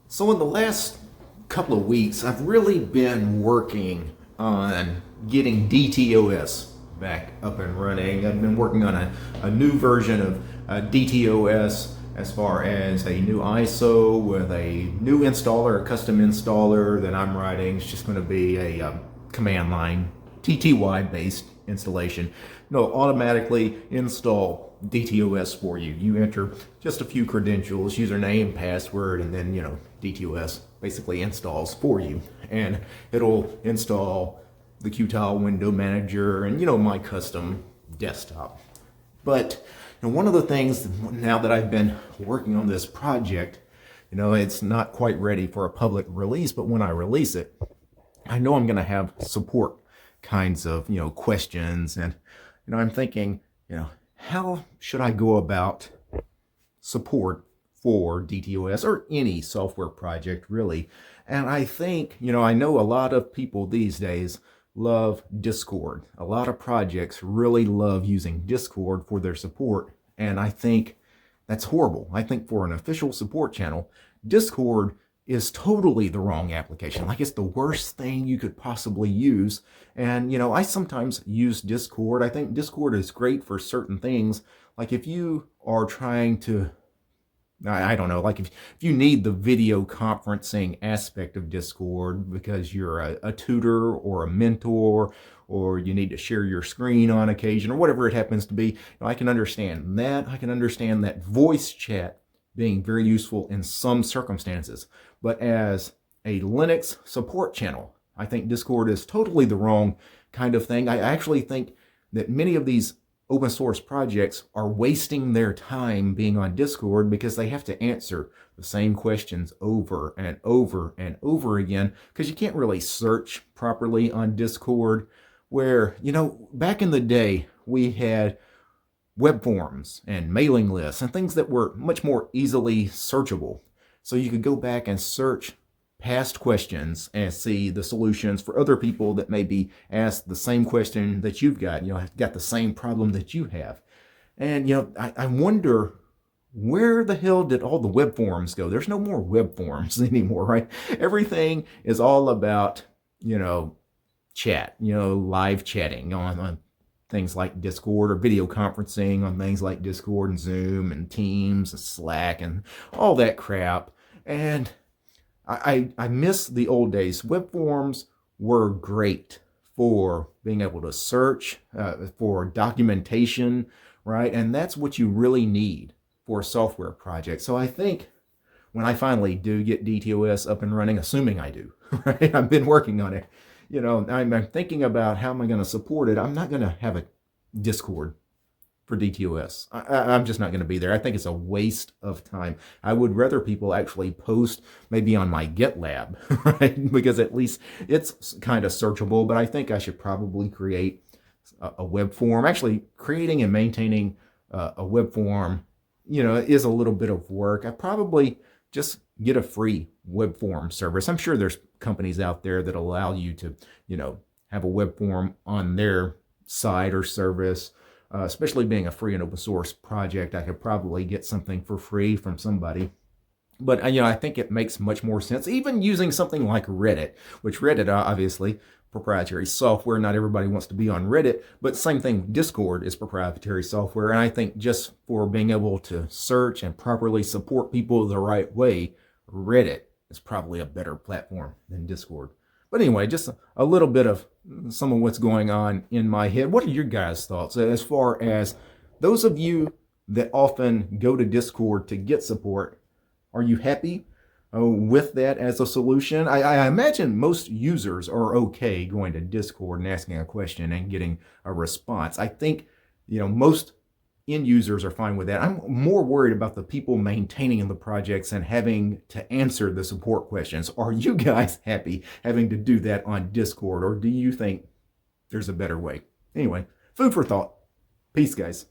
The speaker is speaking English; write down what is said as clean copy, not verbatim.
So in the last couple of weeks, I've really been working on getting DTOS back up and running. I've been working on a new version of DTOS as far as a new ISO with a new installer, a custom installer that I'm writing. It's just going to be a command line TTY based installation. No, automatically install DTOS for you. You enter just a few credentials, username, password, and then DTOS basically installs for you, and it'll install the Qtile window manager and my custom desktop. But one of the things now that I've been working on this project, it's not quite ready for a public release, but when I release it, I know I'm going to have support kinds of questions, and I'm thinking how should I go about support for DTOS or any software project really. And I think I know a lot of people these days love Discord. A lot of projects really love using Discord for their support, and I think that's horrible. I think for an official support channel, Discord is totally the wrong application. Like, it's the worst thing you could possibly use. And I sometimes use Discord. I think Discord is great for certain things. Like if you are trying to, I don't know, like if you need the video conferencing aspect of Discord because you're a tutor or a mentor, or you need to share your screen on occasion, or whatever it happens to be, I can understand that. I can understand that voice chat being very useful in some circumstances. But as a Linux support channel, I think Discord is totally the wrong kind of thing. I actually think that many of these open source projects are wasting their time being on Discord because they have to answer the same questions over and over and over again, because you can't really search properly on Discord, where, back in the day, we had web forms and mailing lists and things that were much more easily searchable. So you could go back and search past questions and see the solutions for other people that may be asked the same question that you've got, got the same problem that you have. And, I wonder, where the hell did all the web forms go? There's no more web forms anymore, right? Everything is all about, chat, live chatting on things like Discord, or video conferencing on things like Discord and Zoom and Teams and Slack and all that crap. And I miss the old days. Web forms were great for being able to search, for documentation, right? And that's what you really need for a software project. So I think when I finally do get DTOS up and running, assuming I do, right? I've been working on it. I'm thinking about how am I going to support it. I'm not going to have a Discord for DTOS. I'm just not going to be there. I think it's a waste of time. I would rather people actually post maybe on my GitLab, right? Because at least it's kind of searchable, but I think I should probably create a web form. Actually, creating and maintaining a web form, is a little bit of work. I probably just get a free web form service. I'm sure there's companies out there that allow you to, have a web form on their site or service. Especially being a free and open source project, I could probably get something for free from somebody. But, I think it makes much more sense, even using something like Reddit, which Reddit, obviously, proprietary software. Not everybody wants to be on Reddit, but same thing, Discord is proprietary software. And I think just for being able to search and properly support people the right way, Reddit is probably a better platform than Discord. But anyway, just a little bit of some of what's going on in my head. What are your guys' thoughts as far as those of you that often go to Discord to get support? Are you happy with that as a solution? I imagine most users are okay going to Discord and asking a question and getting a response. I think, most end users are fine with that. I'm more worried about the people maintaining the projects and having to answer the support questions. Are you guys happy having to do that on Discord, or do you think there's a better way? Anyway, food for thought. Peace, guys.